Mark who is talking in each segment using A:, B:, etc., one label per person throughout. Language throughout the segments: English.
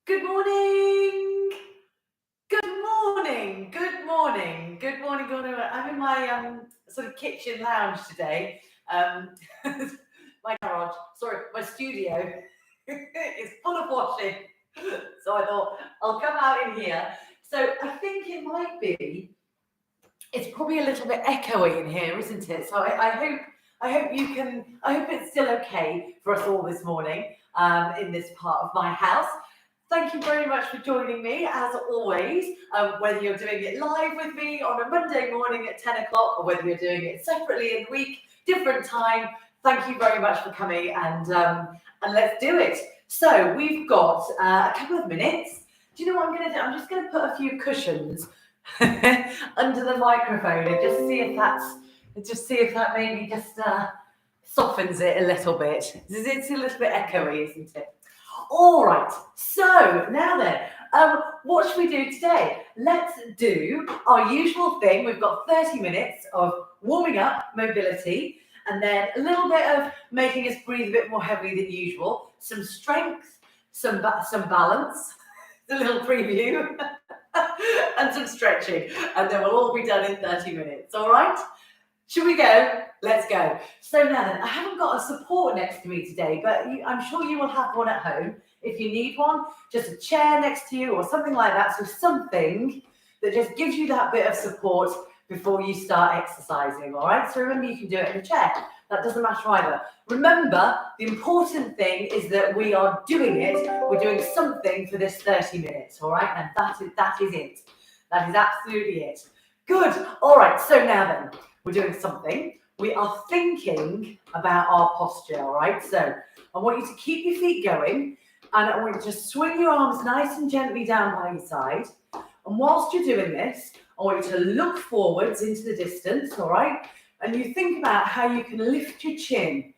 A: Good morning. Good morning. Good morning. Good morning. Good morning. I'm in my sort of kitchen lounge today. My garage, my studio is full of washing. So I thought I'll come out in here. So I think it might be. It's probably a little bit echoey in here, isn't it? So I hope you can. I hope it's still okay for us all this morning in this part of my house. Thank you very much for joining me, as always, whether you're doing it live with me on a Monday morning at 10 o'clock or whether you're doing it separately in the week, different time. Thank you very much for coming and let's do it. So we've got a couple of minutes. Do you know what I'm going to do? I'm just going to put a few cushions under the microphone and just see if that maybe just softens it a little bit. It's a little bit echoey, isn't it? All right, so now then, what should we do today? Let's do our usual thing. We've got 30 minutes of warming up, mobility, and then a little bit of making us breathe a bit more heavily than usual, some strength, some balance, a little preview, and some stretching, and then we'll all be done in 30 minutes, all right? Should we go? Let's go. So now then, I haven't got a support next to me today, but I'm sure you will have one at home. If you need one, just a chair next to you or something like that. So something that just gives you that bit of support before you start exercising, all right? So remember, you can do it in a chair. That doesn't matter either. Remember, the important thing is that we are doing it. We're doing something for this 30 minutes, all right? And that is it. That is absolutely it. Good. All right. So now then, we're doing something. We are thinking about our posture, all right? So I want you to keep your feet going, and I want you to swing your arms nice and gently down by your side. And whilst you're doing this, I want you to look forwards into the distance, all right? And you think about how you can lift your chin.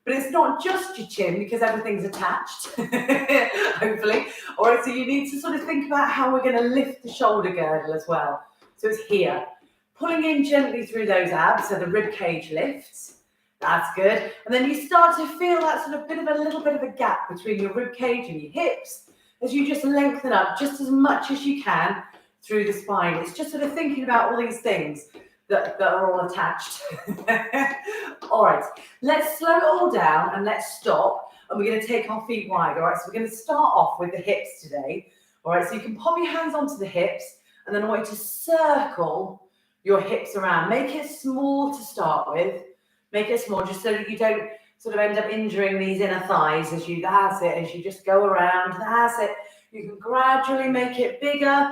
A: But it's not just your chin because everything's attached, hopefully. All right, so you need to sort of think about how we're going to lift the shoulder girdle as well. So it's here. Pulling in gently through those abs, so the rib cage lifts. That's good. And then you start to feel that sort of little bit of a gap between your rib cage and your hips as you just lengthen up just as much as you can through the spine. It's just sort of thinking about all these things that are all attached. All right, let's slow it all down and let's stop. And we're going to take our feet wide. All right, so we're going to start off with the hips today. All right, so you can pop your hands onto the hips, and then I want you to circle your hips around. Make it small to start with. Make it small just so that you don't sort of end up injuring these inner thighs as you just go around. That's it. You can gradually make it bigger.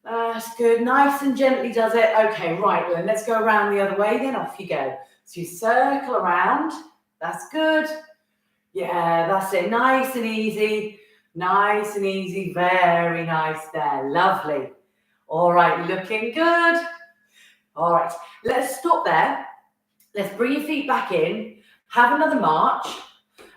A: That's good. Nice and gently does it. Okay, right, then let's go around the other way. Then off you go. So you circle around. That's good. Yeah, that's it. Nice and easy. Nice and easy. Very nice there. Lovely. All right, looking good. All right, let's stop there. Let's bring your feet back in. Have another march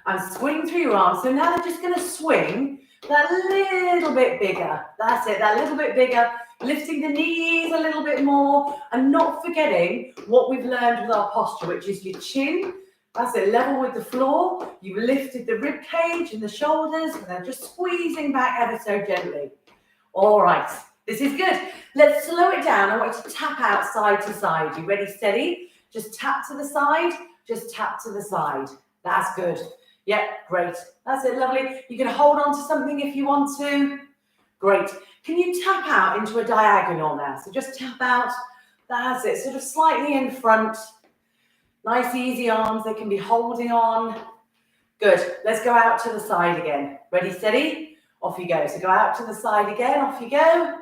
A: and swing through your arms. So now they're just going to swing that little bit bigger. That's it, that little bit bigger. Lifting the knees a little bit more and not forgetting what we've learned with our posture, which is your chin. That's it, level with the floor. You've lifted the rib cage and the shoulders, and they're just squeezing back ever so gently. All right. This is good. Let's slow it down. I want you to tap out side to side. You ready, steady? Just tap to the side. Just tap to the side. That's good. Yep, great. That's it, lovely. You can hold on to something if you want to. Great. Can you tap out into a diagonal now? So just tap out. That's it. Sort of slightly in front. Nice, easy arms. They can be holding on. Good. Let's go out to the side again. Ready, steady? Off you go. So go out to the side again. Off you go.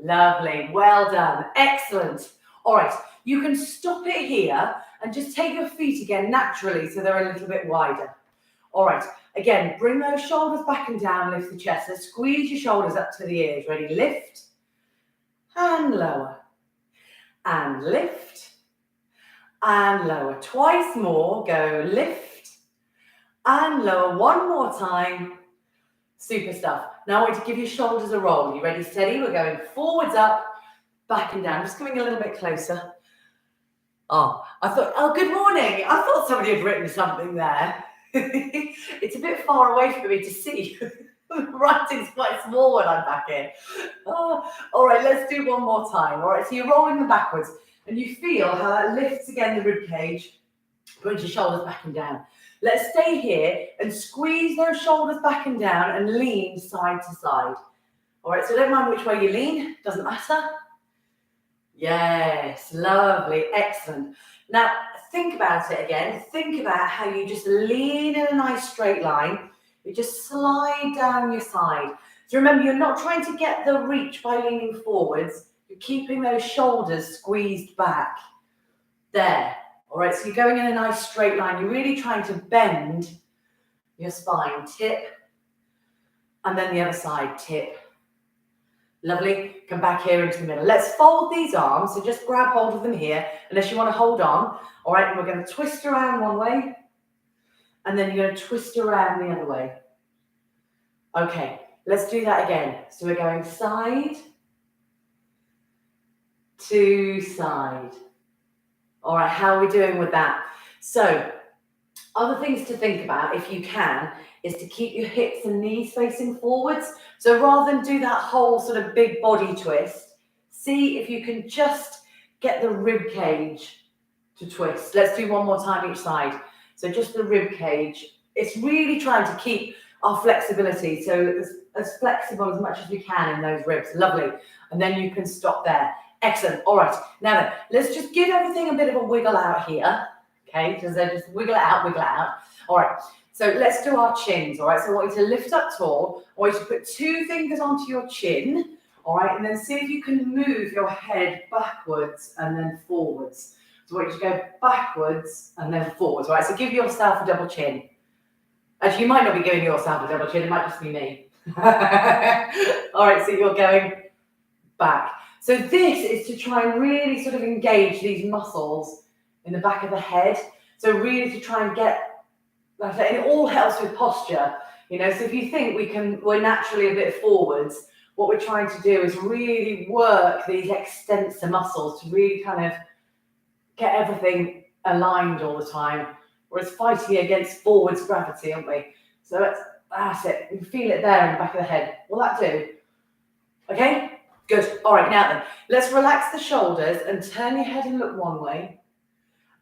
A: Lovely, well done, excellent. All right, you can stop it here and just take your feet again naturally so they're a little bit wider. All right, again, bring those shoulders back and down, lift the chest. So squeeze your shoulders up to the ears. Ready, lift and lower and lift and lower. Twice more, go lift and lower. One more time. Super stuff. Now I want to give your shoulders a roll. You ready, steady? We're going forwards up, back and down. Just coming a little bit closer. Oh, good morning. I thought somebody had written something there. It's a bit far away for me to see. The writing's quite small when I'm back here. Oh, all right, let's do one more time. All right, so you're rolling them backwards and you feel how that lifts again the rib cage, brings your shoulders back and down. Let's stay here and squeeze those shoulders back and down and lean side to side. All right, so don't mind which way you lean, doesn't matter. Yes, lovely, excellent. Now, think about it again. Think about how you just lean in a nice straight line. You just slide down your side. So remember, you're not trying to get the reach by leaning forwards. You're keeping those shoulders squeezed back. There. All right, so you're going in a nice straight line. You're really trying to bend your spine. Tip. And then the other side, tip. Lovely. Come back here into the middle. Let's fold these arms. So just grab hold of them here, unless you want to hold on. All right, and we're going to twist around one way. And then you're going to twist around the other way. Okay, let's do that again. So we're going side to side. All right, how are we doing with that? So, other things to think about, if you can, is to keep your hips and knees facing forwards. So rather than do that whole sort of big body twist, see if you can just get the rib cage to twist. Let's do one more time each side. So just the rib cage. It's really trying to keep our flexibility. So as flexible as much as we can in those ribs. Lovely. And then you can stop there. Excellent. All right. Now then, let's just give everything a bit of a wiggle out here. Okay, just wiggle it out, wiggle it out. All right. So let's do our chins. All right. So I want you to lift up tall. I want you to put 2 fingers onto your chin. All right. And then see if you can move your head backwards and then forwards. So I want you to go backwards and then forwards. All right. So give yourself a double chin. Actually, you might not be giving yourself a double chin. It might just be me. All right. So you're going back. So this is to try and really sort of engage these muscles in the back of the head. So really to try and get, like I say, and it all helps with posture. You know, so if you think we're naturally a bit forwards, what we're trying to do is really work these extensor muscles to really kind of get everything aligned all the time. Whereas fighting against forwards gravity, aren't we? So that's it. You feel it there in the back of the head. Will that do? Okay? Good. All right, now then, let's relax the shoulders and turn your head and look one way,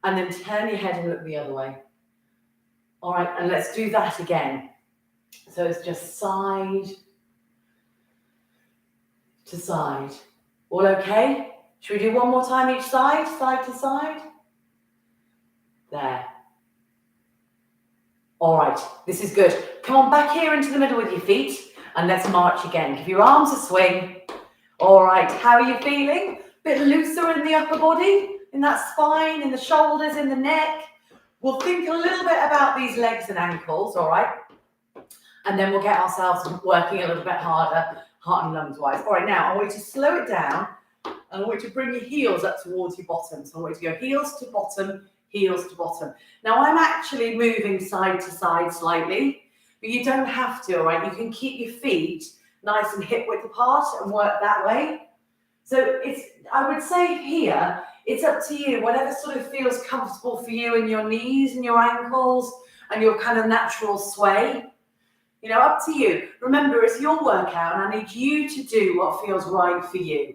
A: and then turn your head and look the other way. All right, and let's do that again. So it's just side to side. All okay? Should we do one more time each side, side to side? There. All right, this is good. Come on back here into the middle with your feet, and let's march again. Give your arms a swing. All right, how are you feeling? Bit looser in the upper body, in that spine, in the shoulders, in the neck. We'll think a little bit about these legs and ankles, all right? And then we'll get ourselves working a little bit harder, heart and lungs wise. All right, now I want you to slow it down, and I want you to bring your heels up towards your bottom. So I want you to go heels to bottom, heels to bottom. Now I'm actually moving side to side slightly, but you don't have to, all right? You can keep your feet nice and hip width apart and work that way. So I would say here, it's up to you, whatever sort of feels comfortable for you in your knees and your ankles and your kind of natural sway. You know, up to you. Remember, it's your workout and I need you to do what feels right for you.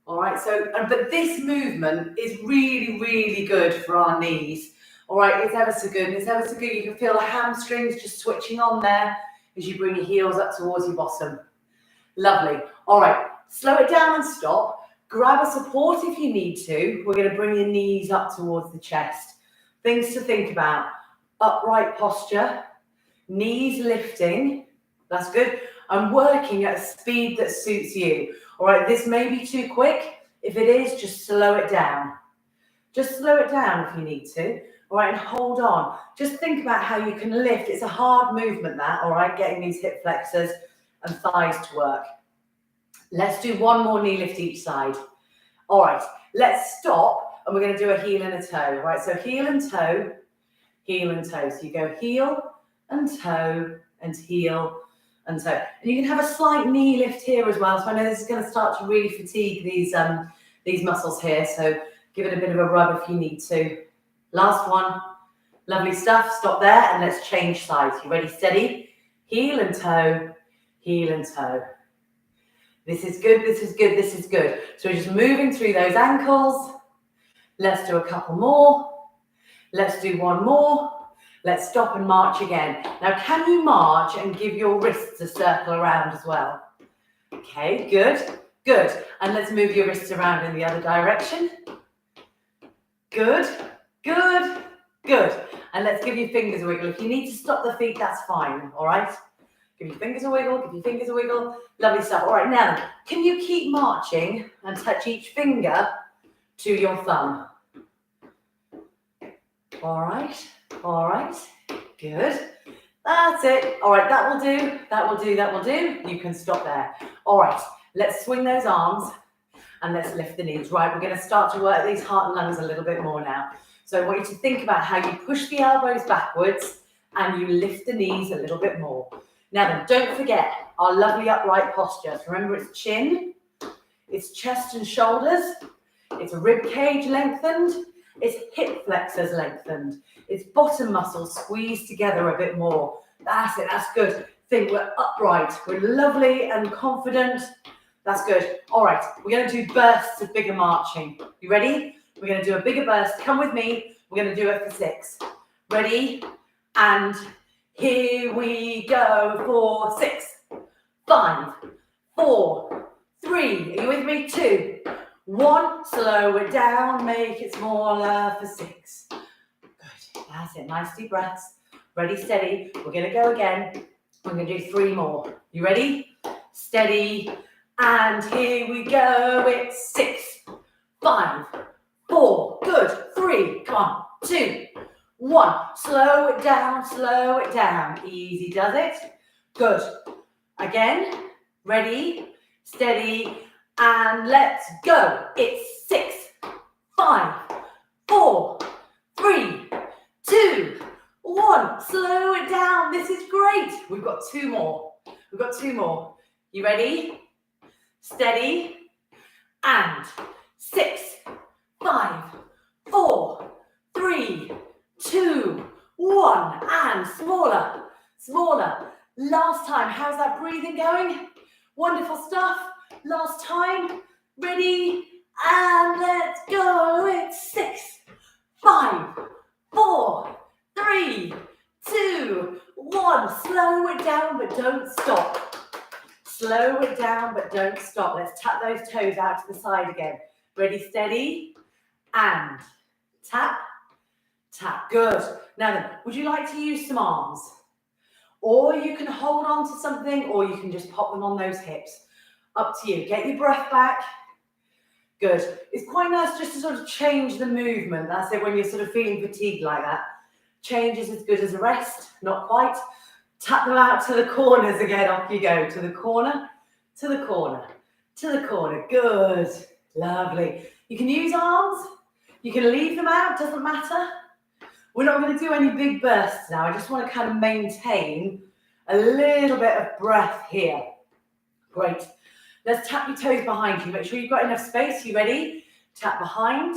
A: All right, so, but this movement is really, really good for our knees. All right, it's ever so good. It's ever so good. You can feel the hamstrings just switching on there as you bring your heels up towards your bottom. Lovely. All right, slow it down and stop. Grab a support if you need to. We're going to bring your knees up towards the chest. Things to think about. Upright posture. Knees lifting. That's good. I'm working at a speed that suits you. All right, this may be too quick. If it is, just slow it down. Just slow it down if you need to. All right, and hold on. Just think about how you can lift. It's a hard movement, that, all right, getting these hip flexors and thighs to work. Let's do one more knee lift each side. All right, let's stop, and we're going to do a heel and a toe. All right, so heel and toe, heel and toe. So you go heel and toe and heel and toe. And you can have a slight knee lift here as well. So I know this is going to start to really fatigue these muscles here. So give it a bit of a rub if you need to. Last one. Lovely stuff. Stop there and let's change sides. You ready? Steady. Heel and toe, heel and toe. This is good, this is good, this is good. So we're just moving through those ankles. Let's do a couple more. Let's do one more. Let's stop and march again. Now, can you march and give your wrists a circle around as well? Okay, good, good. And let's move your wrists around in the other direction. Good, good, good. And let's give your fingers a wiggle. If you need to stop the feet, that's fine, all right? Give your fingers a wiggle, give your fingers a wiggle. Lovely stuff. All right, now, can you keep marching and touch each finger to your thumb? All right, good. That's it. All right, that will do, that will do, that will do. You can stop there. All right, let's swing those arms and let's lift the knees. Right, we're going to start to work these heart and lungs a little bit more now. So I want you to think about how you push the elbows backwards and you lift the knees a little bit more. Now then, don't forget our lovely upright posture. So remember, it's chin, it's chest and shoulders, it's rib cage lengthened, it's hip flexors lengthened, it's bottom muscles squeezed together a bit more. That's it, that's good. Think we're upright, we're lovely and confident. That's good. All right, we're going to do bursts of bigger marching. You ready? We're going to do a bigger burst. Come with me. We're going to do it for 6. Ready? And here we go for 6, 5, 4, 3. Are you with me? 2, 1. Slow it down. Make it smaller for 6. Good. That's it. Nice deep breaths. Ready, steady. We're going to go again. We're going to do 3 more. You ready? Steady. And here we go. It's 6, 5, 4. Good. 3. Come on. 2, 1. Slow it down. Slow it down. Easy does it. Good. Again. Ready. Steady. And let's go. It's 6, 5, 4, 3, 2, 1. Slow it down. This is great. We've got 2 more. We've got 2 more. You ready? Steady. And 6, 5, 4, 3, 2, 1. And smaller. Smaller. Last time. How's that breathing going? Wonderful stuff. Last time. Ready? And let's go. It's 6, 5, 4, 3, 2, 1. Slow it down, but don't stop. Slow it down, but don't stop. Let's tap those toes out to the side again. Ready, steady, and tap, tap. Good. Now then, would you like to use some arms? Or you can hold on to something, or you can just pop them on those hips. Up to you. Get your breath back. Good. It's quite nice just to sort of change the movement. That's it, when you're sort of feeling fatigued like that. Change is as good as a rest. Not quite. Tap them out to the corners again. Off you go. To the corner, to the corner, to the corner. Good. Lovely. You can use arms. You can leave them out. Doesn't matter. We're not going to do any big bursts now. I just want to kind of maintain a little bit of breath here. Great. Let's tap your toes behind you. Make sure you've got enough space. You ready? Tap behind.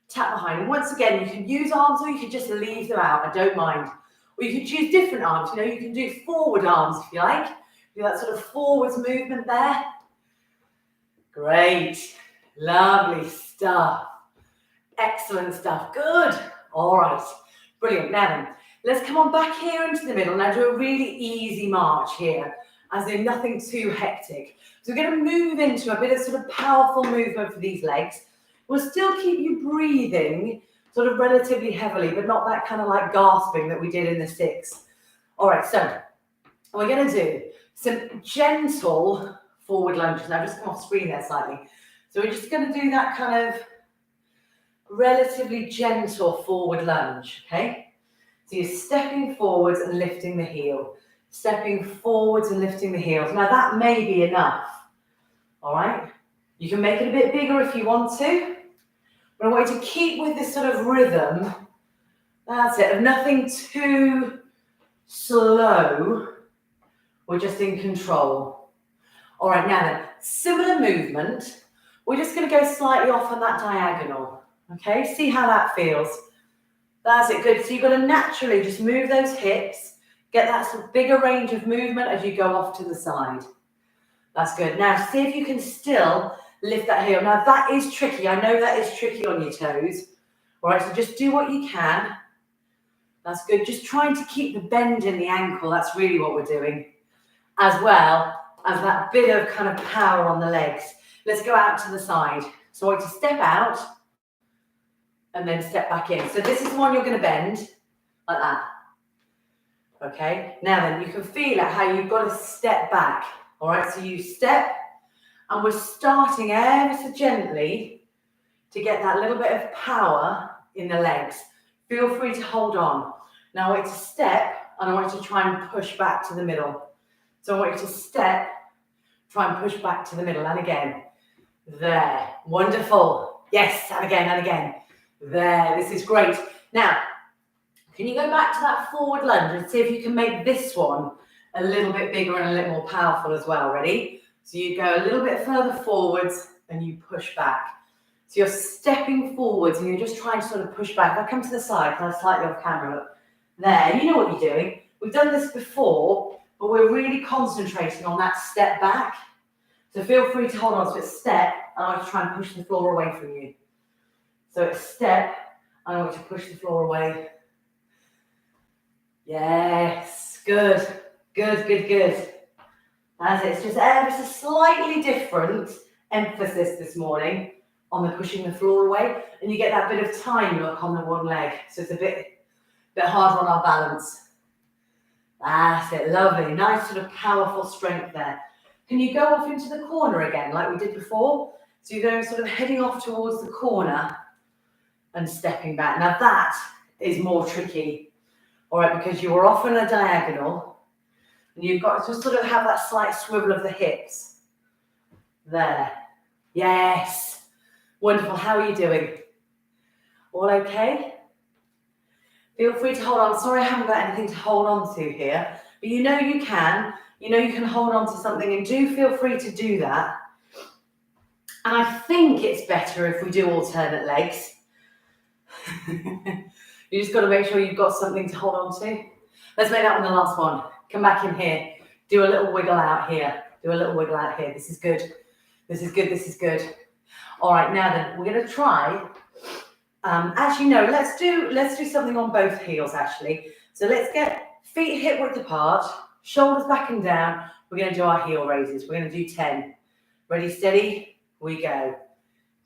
A: Tap behind. And once again, you can use arms or you can just leave them out. I don't mind. Or you could use different arms. You know, you can do forward arms if you like. Do that sort of forwards movement there. Great. Lovely stuff. Excellent stuff. Good. All right. Brilliant. Now then, let's come on back here into the middle. Now do a really easy march here, as in nothing too hectic. So we're going to move into a bit of sort of powerful movement for these legs. We'll still keep you breathing sort of relatively heavily, but not that kind of like gasping that we did in the 6. All right, so we're going to do some gentle forward lunges. Now, just come off screen there slightly. So we're just going to do that kind of relatively gentle forward lunge, okay? So you're stepping forwards and lifting the heel. Stepping forwards and lifting the heels. Now, that may be enough, all right? You can make it a bit bigger if you want to. But I want you to keep with this sort of rhythm. That's it, of nothing too slow. We're just in control. All right, now then, similar movement. We're just going to go slightly off on that diagonal. Okay, see how that feels. That's it, good. So you've got to naturally just move those hips, Get that sort of bigger range of movement as you go off to the side. That's good. Now, see if you can still lift that heel. Now, that is tricky. I know that is tricky on your toes. All right, so just do what you can. That's good. Just trying to keep the bend in the ankle. That's really what we're doing. As well as that bit of kind of power on the legs. Let's go out to the side. So I want you to step out and then step back in. So this is the one you're going to bend like that. Okay, now then you can feel it how you've got to step back. All right, so you step and we're starting ever so gently to get that little bit of power in the legs. Feel free to hold on. Now I want you to step and I want you to try and push back to the middle. So I want you to step, try and push back to the middle, and again. There, wonderful. Yes, and again, and again. There, this is great. Now, can you go back to that forward lunge and see if you can make this one a little bit bigger and a little more powerful as well? Ready? So you go a little bit further forwards and you push back. So you're stepping forwards and you're just trying to sort of push back. If I come to the side, kind of slightly off camera, look. There, you know what you're doing. We've done this before, but we're really concentrating on that step back. So feel free to hold on to it, step, and I want to try and push the floor away from you. So it's step, and I want you to push the floor away. Yes, good, good, good, good. That's it. It's just ever so slightly different emphasis this morning on the pushing the floor away, and you get that bit of time look on the one leg. So it's a bit harder on our balance. That's it, lovely. Nice sort of powerful strength there. Can you go off into the corner again like we did before? So you're going sort of heading off towards the corner and stepping back. Now that is more tricky, all right, because you are off on a diagonal and you've got to sort of have that slight swivel of the hips. There. Yes. Wonderful. How are you doing? All okay? Feel free to hold on. Sorry, I haven't got anything to hold on to here, but you know you can. You know you can hold on to something, and do feel free to do that. And I think it's better if we do alternate legs. You just got to make sure you've got something to hold on to. Let's make that one the last one. Come back in here. Do a little wiggle out here. Do a little wiggle out here. This is good. This is good. This is good. All right, now then, we're going to try. Actually, no, let's do something on both heels, actually. So let's get feet hip width apart, shoulders back and down. We're going to do our heel raises. We're going to do 10. Ready, steady, we go.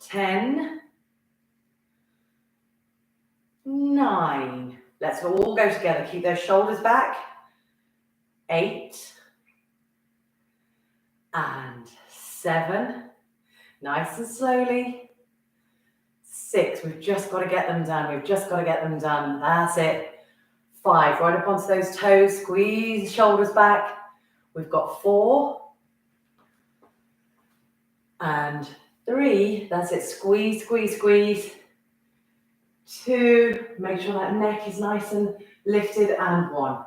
A: 10, 9. Let's all go together. Keep those shoulders back. 8 and 7. Nice and slowly. 6. We've just got to get them done. We've just got to get them done. That's it. 5. Right up onto those toes. Squeeze the shoulders back. We've got 4 and 3. That's it. Squeeze, squeeze, squeeze. 2. Make sure that neck is nice and lifted. And 1.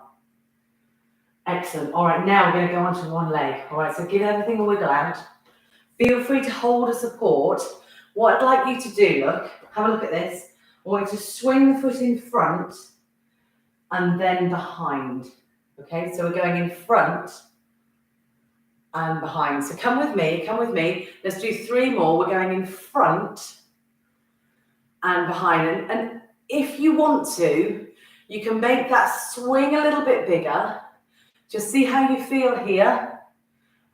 A: Excellent. All right, now we're going to go onto one leg. All right, so give everything a wiggle out. Feel free to hold a support. What I'd like you to do, look, have a look at this. I want you to swing the foot in front and then behind. Okay, so we're going in front and behind. So come with me, come with me. Let's do 3 more. We're going in front and behind. And if you want to, you can make that swing a little bit bigger. Just see how you feel here.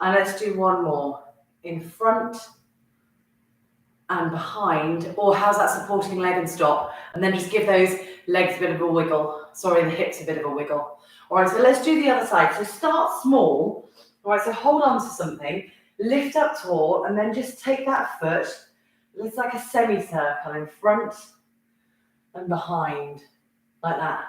A: And let's do 1 more. In front and behind. Or how's that supporting leg and stop? And then just give those legs a bit of a wiggle. Sorry, the hips a bit of a wiggle. All right, so let's do the other side. So start small. All right, so hold on to something. Lift up tall and then just take that foot. It's like a semicircle in front and behind. Like that.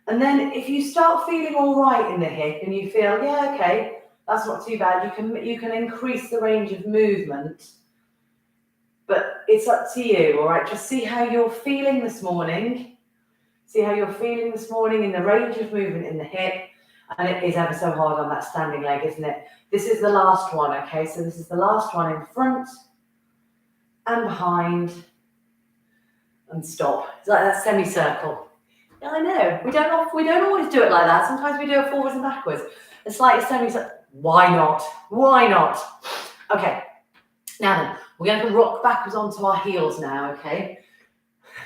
A: And then if you start feeling all right in the hip and you feel, yeah, okay, that's not too bad, you can increase the range of movement. But it's up to you, all right? Just see how you're feeling this morning. See how you're feeling this morning in the range of movement in the hip. And it is ever so hard on that standing leg, isn't it? This is the last one, okay? So this is the last one in front and behind and stop. It's like that semicircle. I know. We don't always do it like that. Sometimes we do it forwards and backwards. It's like it's why not? Why not? Okay. Now then, we're going to rock backwards onto our heels now, okay?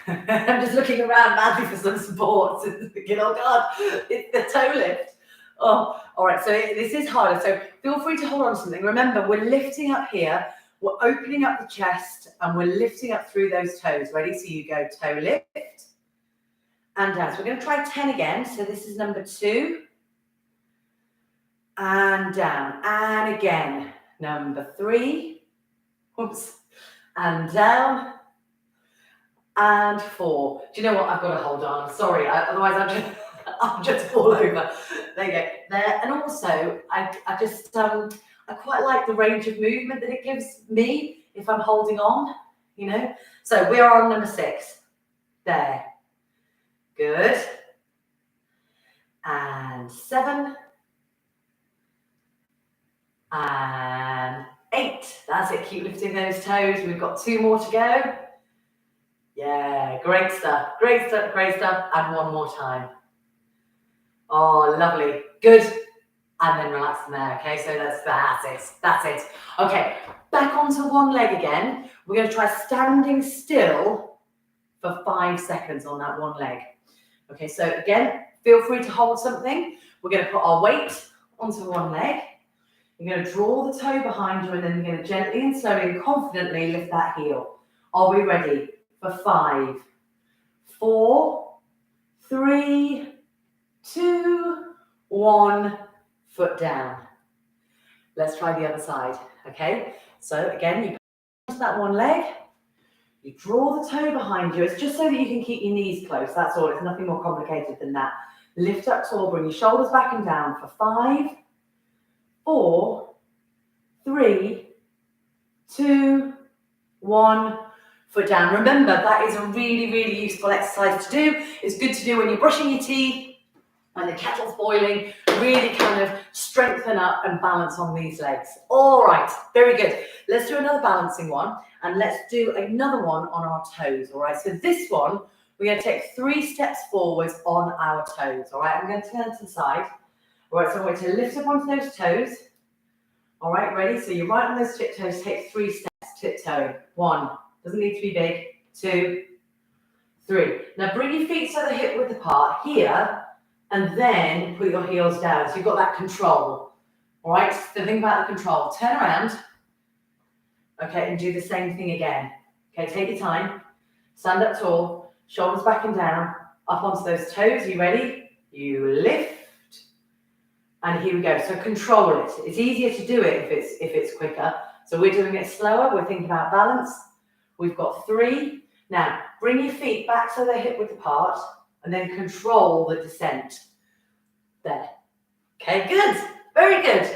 A: I'm just looking around madly for some support. Thinking, oh God, it's the toe lift. Oh, all right. So this is harder. So feel free to hold on to something. Remember, we're lifting up here. We're opening up the chest and we're lifting up through those toes. Ready? So you go toe lift and down. So we're going to try 10 again. So this is number 2. And down. And again. Number 3. Oops. And down. And 4. Do you know what? I've got to hold on. Sorry. Otherwise I'll just fall over. There you go. There. And also, I quite like the range of movement that it gives me if I'm holding on, you know. So we are on number 6. There. Good. And 7. And 8. That's it. Keep lifting those toes. We've got 2 more to go. Yeah, great stuff. Great stuff. Great stuff. And 1 more time. Oh, lovely. Good. And then relax from there. Okay, so that's it. Okay, back onto one leg again. We're going to try standing still for 5 seconds on that one leg. Okay, so again, feel free to hold something. We're going to put our weight onto one leg. You're going to draw the toe behind you and then you're going to gently and slowly and confidently lift that heel. Are we ready? For 5, 4, 3, 2, 1, foot down. Let's try the other side, okay? So again, you put that one leg, you draw the toe behind you. It's just so that you can keep your knees close, that's all. It's nothing more complicated than that. Lift up tall, bring your shoulders back and down for 5, 4, 3, 2, 1, foot down. Remember, that is a really, really useful exercise to do. It's good to do when you're brushing your teeth and the kettle's boiling. Really kind of strengthen up and balance on these legs. All right, very good. Let's do another balancing one and let's do another one on our toes. All right, so this one, we're going to take 3 steps forwards on our toes. All right, I'm going to turn to the side. All right, so I'm going to lift up onto those toes. All right, ready? So you're right on those tiptoes, take 3 steps, tiptoeing. 1, doesn't need to be big. 2, 3. Now bring your feet so they're hip width apart here, and then put your heels down. So you've got that control. All right, so think about the control. Turn around. Okay, and do the same thing again. Okay, take your time. Stand up tall, shoulders back and down, up onto those toes. You ready? You lift. And here we go. So control it. It's easier to do it if it's quicker. So we're doing it slower. We're thinking about balance. We've got 3. Now, bring your feet back so they're hip width apart and then control the descent. There. Okay, good. Very good.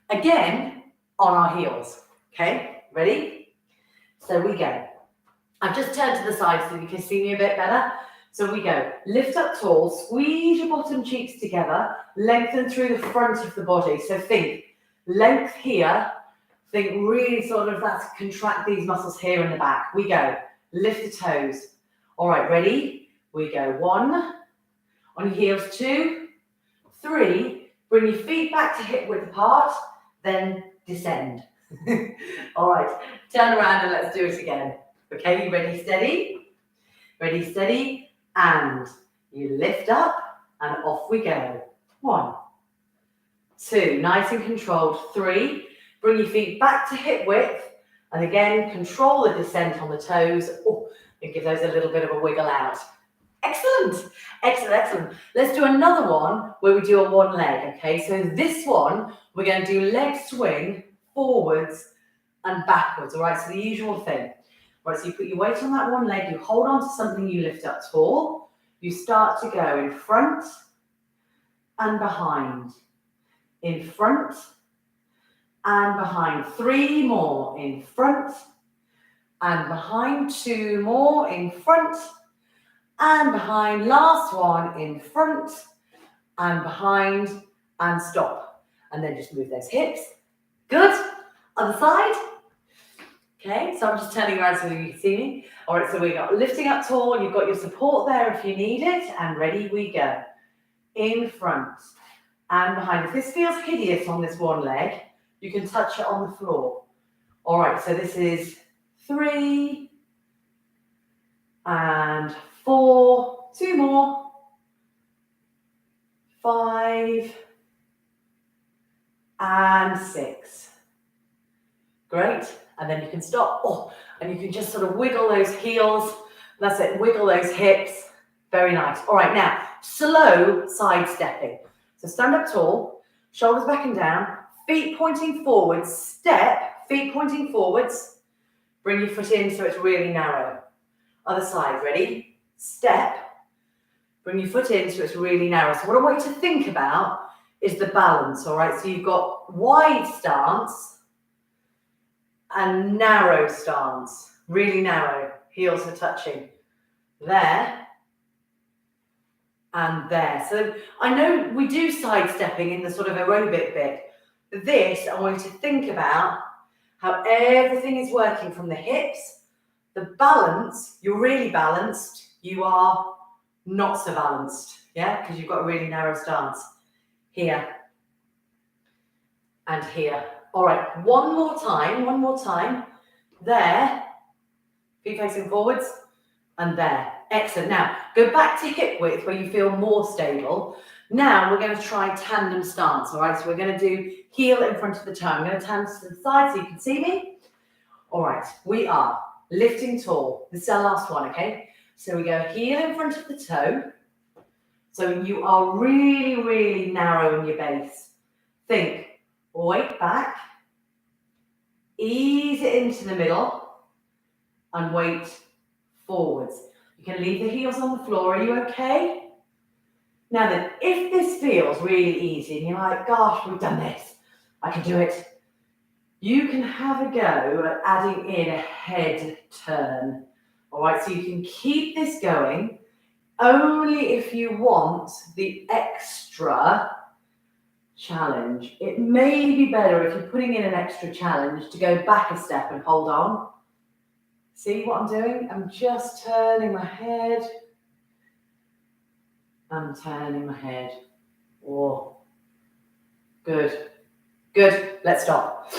A: Again, on our heels. Okay, ready? So we go. I've just turned to the side so you can see me a bit better. So we go, lift up tall, squeeze your bottom cheeks together, lengthen through the front of the body. So think length here, think really sort of that's contract these muscles here in the back. We go, lift the toes. All right, ready? We go 1, on your heels 2, 3, bring your feet back to hip width apart, then descend. All right, turn around and let's do it again. Okay, you ready, steady? Ready, steady? And you lift up and off we go. 1, 2, nice and controlled. 3, bring your feet back to hip width. And again, control the descent on the toes. Oh, and give those a little bit of a wiggle out. Excellent, excellent, excellent. Let's do another one where we do a one leg, okay? So this one, we're going to do leg swing forwards and backwards, all right? So the usual thing. Right, so you put your weight on that one leg, you hold on to something, you lift up tall, you start to go in front and behind, in front and behind, 3 more, in front and behind, 2 more, in front and behind, last one, in front and behind, and stop. And then just move those hips. Good. Other side. Okay, so I'm just turning around so you can see me. All right, so we got lifting up tall. You've got your support there if you need it. And ready we go. In front and behind. If this feels hideous on this one leg, you can touch it on the floor. All right, so this is 3 and 4. 2 more. 5 and 6. Great. And then you can stop. Oh, and you can just sort of wiggle those heels. That's it. Wiggle those hips. Very nice. All right, now, slow side stepping. So stand up tall, shoulders back and down, feet pointing forwards, step, feet pointing forwards. Bring your foot in so it's really narrow. Other side, ready? Step. Bring your foot in so it's really narrow. So what I want you to think about is the balance, all right? So you've got wide stance and narrow stance, really narrow. Heels are touching. There and there. So I know we do side stepping in the sort of aerobic bit. This, I want you to think about how everything is working from the hips, the balance, you're really balanced, you are not so balanced, yeah, because you've got a really narrow stance. Here and here. All right, one more time. There, feet facing forwards, and there. Excellent. Now, go back to hip width where you feel more stable. Now, we're going to try tandem stance, all right? So we're going to do heel in front of the toe. I'm going to turn to the side so you can see me. All right, we are lifting tall. This is our last one, okay? So we go heel in front of the toe. So you are really, really narrow in your base. Think, weight back, ease it into the middle, and weight forwards. You can leave the heels on the floor. Are you okay? Now then, if this feels really easy and you're like, gosh, we've done this, I can do it, you can have a go at adding in a head turn. All right, so you can keep this going only if you want the extra challenge. It may be better if you're putting in an extra challenge to go back a step and hold on. See what I'm doing? I'm just turning my head. I'm turning my head. Oh, good. Good. Let's stop.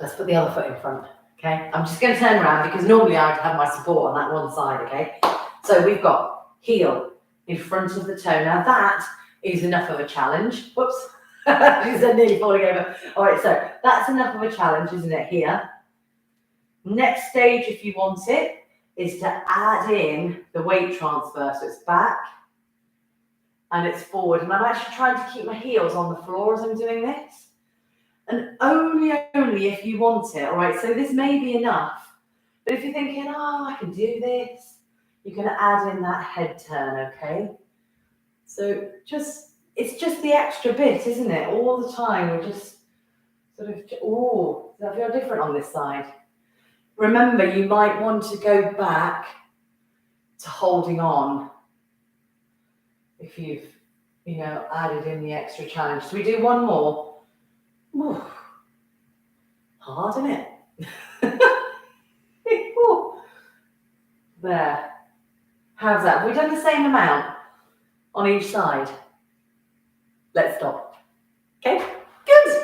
A: Let's put the other foot in front. Okay. I'm just going to turn around because normally I'd have my support on that one side. Okay. So we've got heel in front of the toe. Now that is enough of a challenge. Whoops. She's nearly falling over. All right. So that's enough of a challenge, isn't it? Here. Next stage, if you want it, is to add in the weight transfer. So it's back and it's forward. And I'm actually trying to keep my heels on the floor as I'm doing this. And only if you want it. All right, so this may be enough. But if you're thinking, oh, I can do this, you can add in that head turn, okay? So it's just the extra bit, isn't it? All the time, we're just sort of, oh, does that feel different on this side? Remember, you might want to go back to holding on if you've, added in the extra challenge. So we do one more. Ooh, hard, isn't it? There. How's that? Have we done the same amount on each side? Let's stop. Okay, good.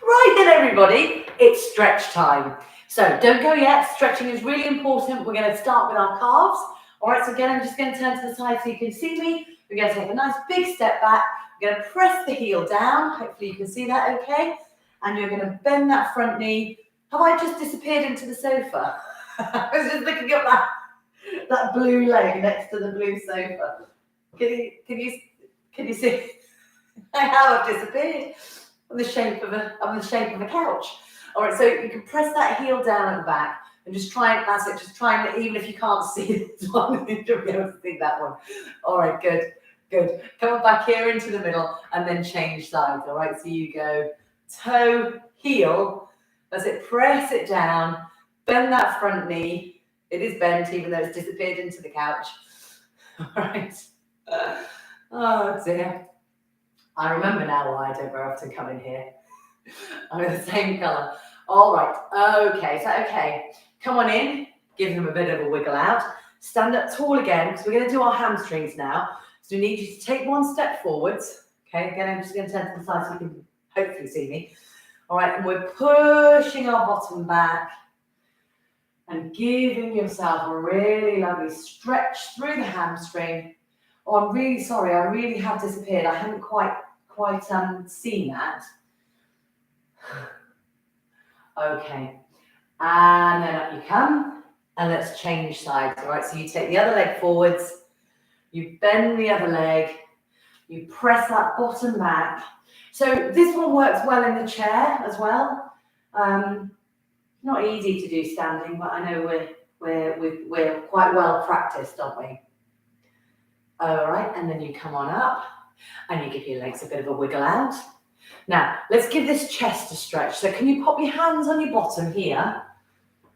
A: Right then, everybody, it's stretch time. So don't go yet. Stretching is really important. We're going to start with our calves. All right, so again, I'm just going to turn to the side so you can see me. We're going to take a nice big step back. We're going to press the heel down. Hopefully you can see that okay. And you're going to bend that front knee. Have I just disappeared into the sofa? I was just looking at that blue leg next to the blue sofa. Can you see? I have disappeared. I'm the shape of a couch. All right, so you can press that heel down at the back and just try and, that's it, just try and, even if you can't see this one, you'll be able to see that one. All right, good. Come on back here into the middle and then change sides. All right, so you go toe, heel, that's it, press it down, bend that front knee. It is bent even though it's disappeared into the couch. All right. Oh dear. I remember now why I don't very often come in here. I'm the same colour. All right. Okay. Is that okay? Come on in. Give them a bit of a wiggle out. Stand up tall again because we're going to do our hamstrings now. So we need you to take one step forwards. Okay. Again, I'm just going to turn to the side so you can hopefully see me. All right. And we're pushing our bottom back and giving yourself a really lovely stretch through the hamstring. Oh, I'm really sorry. I really have disappeared. I haven't quite seen that. Okay. And then up you come. And let's change sides. All right. So you take the other leg forwards. You bend the other leg. You press that bottom back. So this one works well in the chair as well. Not easy to do standing, but I know we're quite well practiced, aren't we? All right, and then you come on up and you give your legs a bit of a wiggle out. Now, let's give this chest a stretch. So can you pop your hands on your bottom here?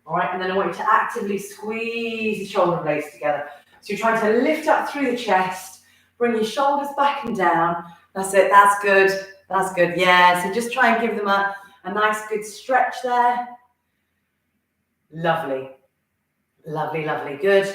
A: All right, and then I want you to actively squeeze the shoulder blades together. So you're trying to lift up through the chest, bring your shoulders back and down. That's it, that's good, that's good. Yeah, so just try and give them a nice good stretch there. Lovely, lovely, lovely, good.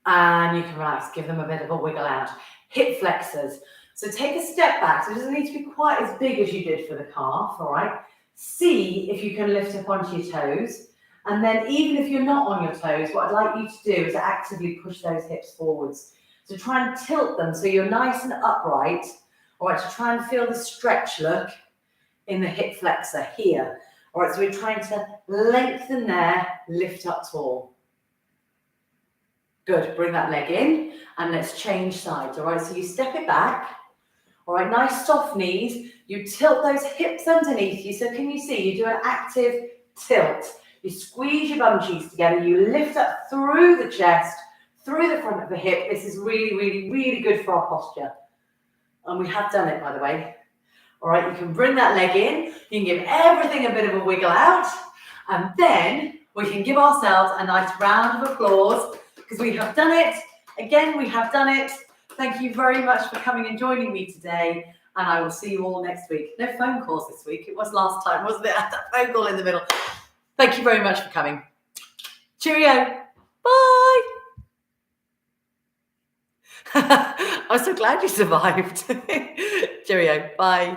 A: And you can relax, give them a bit of a wiggle out. Hip flexors. So take a step back. So it doesn't need to be quite as big as you did for the calf, all right? See if you can lift up onto your toes. And then even if you're not on your toes, what I'd like you to do is actively push those hips forwards. So try and tilt them so you're nice and upright. All right, to try and feel the stretch look in the hip flexor here. All right, so we're trying to lengthen there, lift up tall. Good, bring that leg in and let's change sides, all right? So you step it back, all right, nice soft knees. You tilt those hips underneath you. So can you see, you do an active tilt. You squeeze your bum cheeks together, you lift up through the chest, through the front of the hip. This is really, really, really good for our posture. And we have done it, by the way. All right, you can bring that leg in. You can give everything a bit of a wiggle out. And then we can give ourselves a nice round of applause because we have done it. Again, we have done it. Thank you very much for coming and joining me today. And I will see you all next week. No phone calls this week. It was last time, wasn't it? I had that phone call in the middle. Thank you very much for coming. Cheerio. Bye. I'm so glad you survived. Cheerio. Bye.